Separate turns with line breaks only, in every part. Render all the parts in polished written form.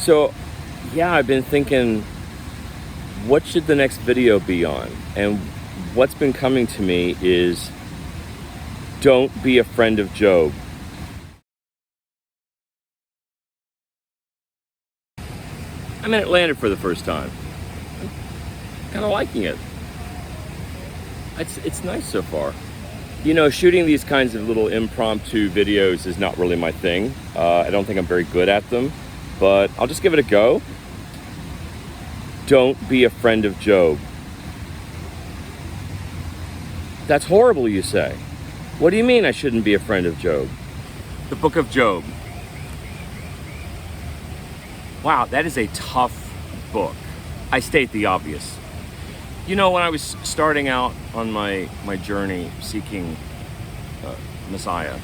So, yeah, I've been thinking, what should the next video be on? And what's been coming to me is, don't be a friend of Job. I mean, it landed for the first time. I'm kind of liking it. It's nice so far. You know, shooting these kinds of little impromptu videos is not really my thing. I don't think I'm very good at them, but I'll just give it a go. Don't be a friend of Job. That's horrible, you say. What do you mean I shouldn't be a friend of Job? The book of Job. Wow, that is a tough book. I state the obvious. You know, when I was starting out on my journey seeking Messiah,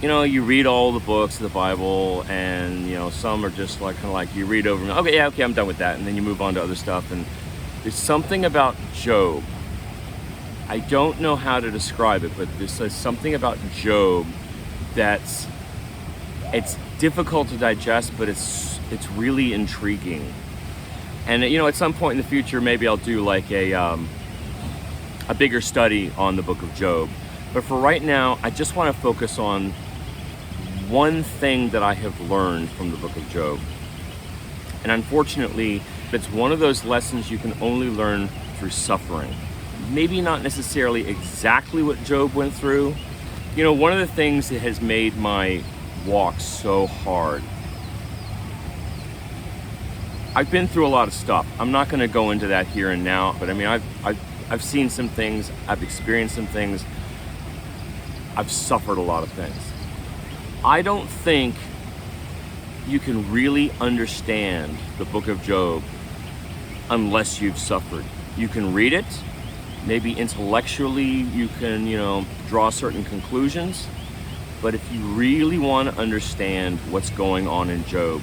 you know, you read all the books of the Bible, and you know, some are just like kind of like you read over and okay, I'm done with that, and then you move on to other stuff. And there's something about Job. I don't know how to describe it, but there's something about Job it's difficult to digest, but it's really intriguing. And you know, at some point in the future, maybe I'll do like a bigger study on the book of Job. But for right now, I just want to focus on one thing that I have learned from the book of Job. And unfortunately, it's one of those lessons you can only learn through suffering. Maybe not necessarily exactly what Job went through. You know, one of the things that has made my walk so hard, I've been through a lot of stuff. I'm not going to go into that here and now, but I mean, I've seen some things, I've experienced some things, I've suffered a lot of things. I don't think you can really understand the book of Job unless you've suffered. You can read it, maybe intellectually you can, you know, draw certain conclusions, but if you really want to understand what's going on in Job,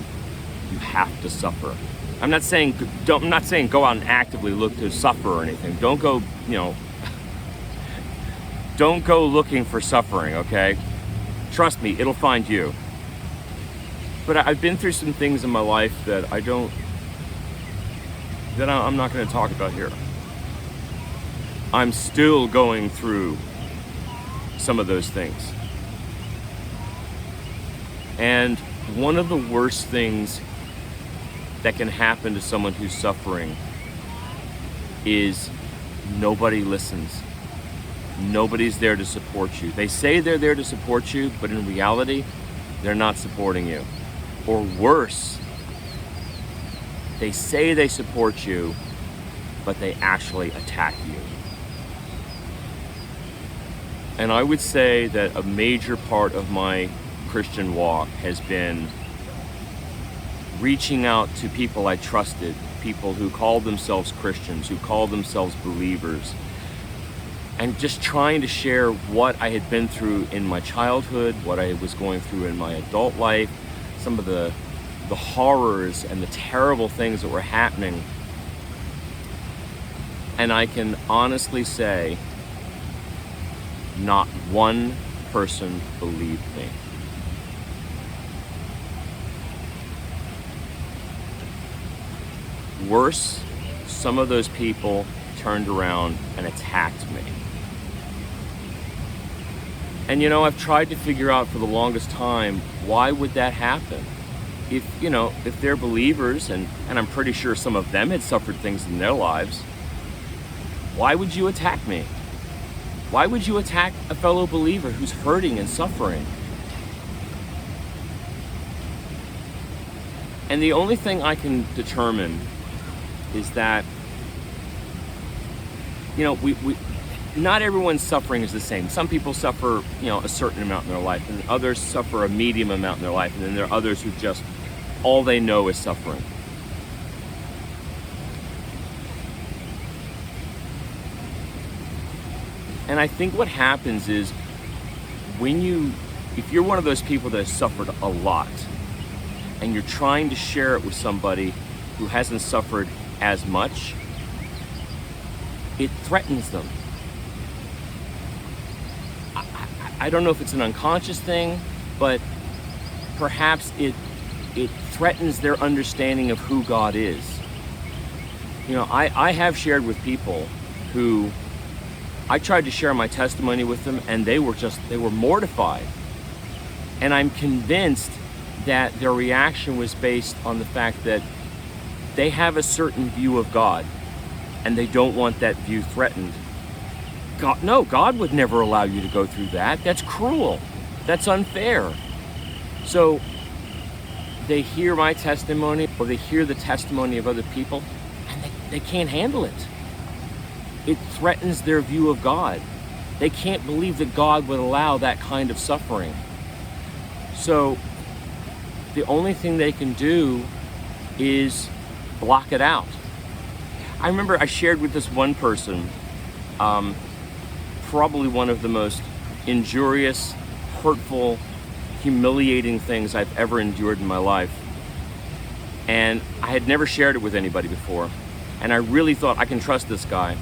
you have to suffer. I'm not saying go out and actively look to suffer or anything. Don't go, you know, don't go looking for suffering, okay? Trust me, it'll find you. But I've been through some things in my life that I'm not going to talk about here. I'm still going through some of those things. And one of the worst things that can happen to someone who's suffering is nobody listens. Nobody's there to support you. They say they're there to support you, but in reality, they're not supporting you. Or worse, they say they support you, but they actually attack you. And I would say that a major part of my Christian walk has been reaching out to people I trusted, people who called themselves Christians, who called themselves believers, and just trying to share what I had been through in my childhood, what I was going through in my adult life, some of the horrors and the terrible things that were happening. And I can honestly say, not one person believed me. Worse, some of those people turned around and attacked me. And you know, I've tried to figure out for the longest time, why would that happen? If, you know, if they're believers, and I'm pretty sure some of them had suffered things in their lives, why would you attack me? Why would you attack a fellow believer who's hurting and suffering? And the only thing I can determine is that, you know, we not everyone's suffering is the same. Some people suffer, you know, a certain amount in their life, and others suffer a medium amount in their life, and then there are others who just, all they know is suffering. And I think what happens is, if you're one of those people that has suffered a lot, and you're trying to share it with somebody who hasn't suffered as much, it threatens them. I don't know if it's an unconscious thing, but perhaps it it threatens their understanding of who God is. You know, I have shared with people who I tried to share my testimony with them, and they were mortified. And I'm convinced that their reaction was based on the fact that they have a certain view of God, and they don't want that view threatened. God would never allow you to go through that. That's cruel. That's unfair. So they hear my testimony, or they hear the testimony of other people, and they can't handle it. It threatens their view of God. They can't believe that God would allow that kind of suffering. So the only thing they can do is block it out. I remember I shared with this one person, probably one of the most injurious, hurtful, humiliating things I've ever endured in my life. And I had never shared it with anybody before. And I really thought, I can trust this guy.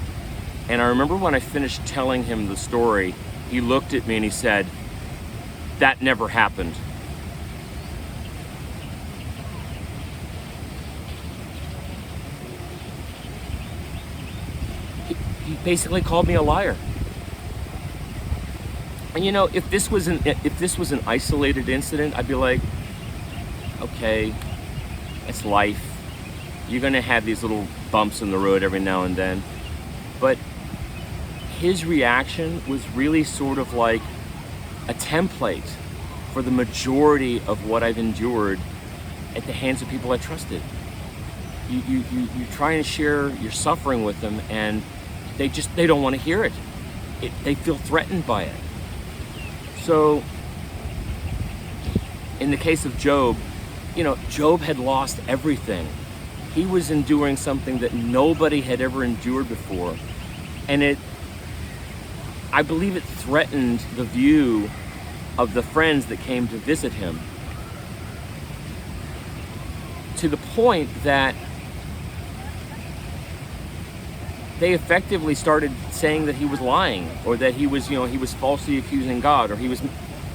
And I remember when I finished telling him the story, he looked at me and he said, "That never happened." He basically called me a liar. And you know, if this was an isolated incident, I'd be like, okay, it's life. You're gonna have these little bumps in the road every now and then. But his reaction was really sort of like a template for the majority of what I've endured at the hands of people I trusted. You try and share your suffering with them, and they don't want to hear it. They feel threatened by it. So in the case of Job, you know, Job had lost everything. He was enduring something that nobody had ever endured before. And I believe it threatened the view of the friends that came to visit him, to the point that they effectively started saying that he was lying, or that he was falsely accusing God, or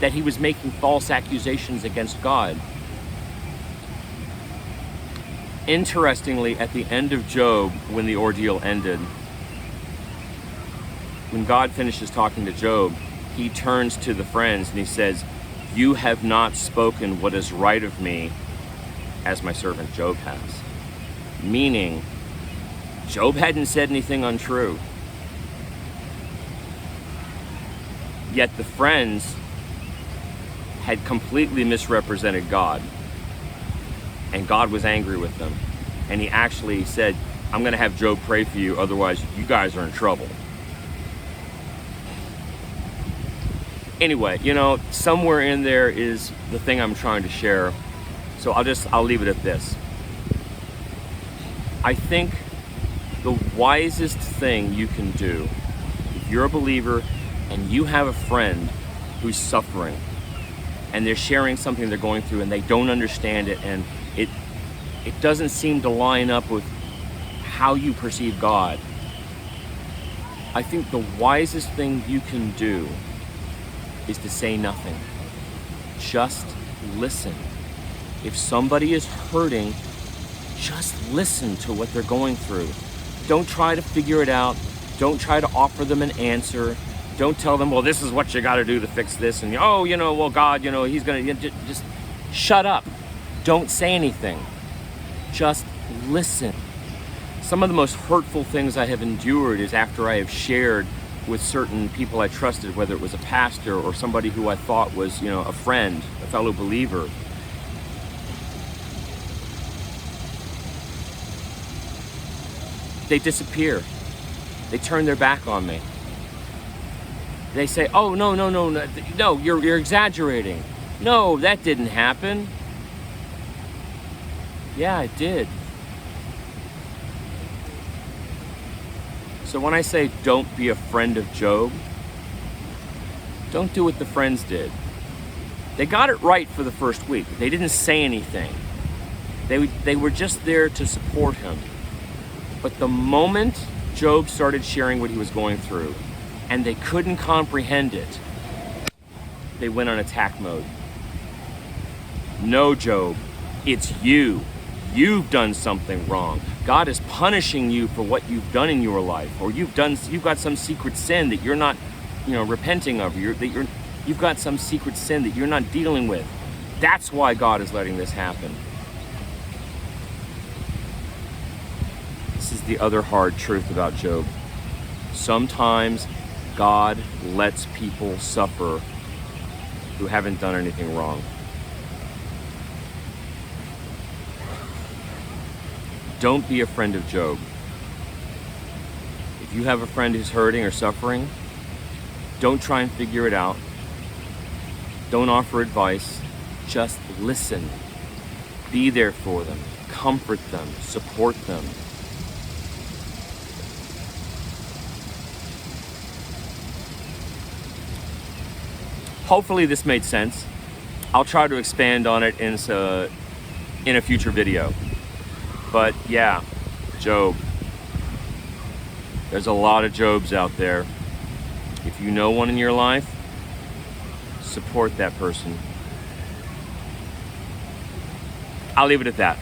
that he was making false accusations against God. Interestingly, at the end of Job, when the ordeal ended, when God finishes talking to Job, he turns to the friends and he says, "You have not spoken what is right of me, as my servant Job has." Meaning, Job hadn't said anything untrue. Yet the friends had completely misrepresented God, and God was angry with them. And he actually said, "I'm going to have Job pray for you, otherwise you guys are in trouble." Anyway, you know, somewhere in there is the thing I'm trying to share. So I'll leave it at this. I think the wisest thing you can do, if you're a believer and you have a friend who's suffering and they're sharing something they're going through and they don't understand it, and it doesn't seem to line up with how you perceive God, I think the wisest thing you can do is to say nothing. Just listen. If somebody is hurting, just listen to what they're going through. Don't try to figure it out. Don't try to offer them an answer. Don't tell them, well, this is what you got to do to fix this. And, oh, you know, well, God, you know, he's going to just shut up. Don't say anything. Just listen. Some of the most hurtful things I have endured is after I have shared with certain people I trusted, whether it was a pastor or somebody who I thought was, you know, a friend, a fellow believer. They disappear. They turn their back on me. They say, "Oh, no, you're exaggerating. No, that didn't happen." Yeah, it did. So when I say don't be a friend of Job, don't do what the friends did. They got it right for the first week. They didn't say anything. They were just there to support him. But the moment Job started sharing what he was going through, and they couldn't comprehend it, they went on attack mode. "No, Job, It's you. You've done something wrong. God is punishing you for what you've done in your life, or you've got some secret sin that you're not, repenting of. You've got some secret sin that you're not dealing with. That's why God is letting this happen. This is the other hard truth about Job. Sometimes God lets people suffer who haven't done anything wrong. Don't be a friend of Job. If you have a friend who's hurting or suffering, don't try and figure it out. Don't offer advice. Just listen. Be there for them. Comfort them. Support them. Hopefully this made sense. I'll try to expand on it in a future video. But yeah, Job. There's a lot of Jobs out there. If you know one in your life, support that person. I'll leave it at that.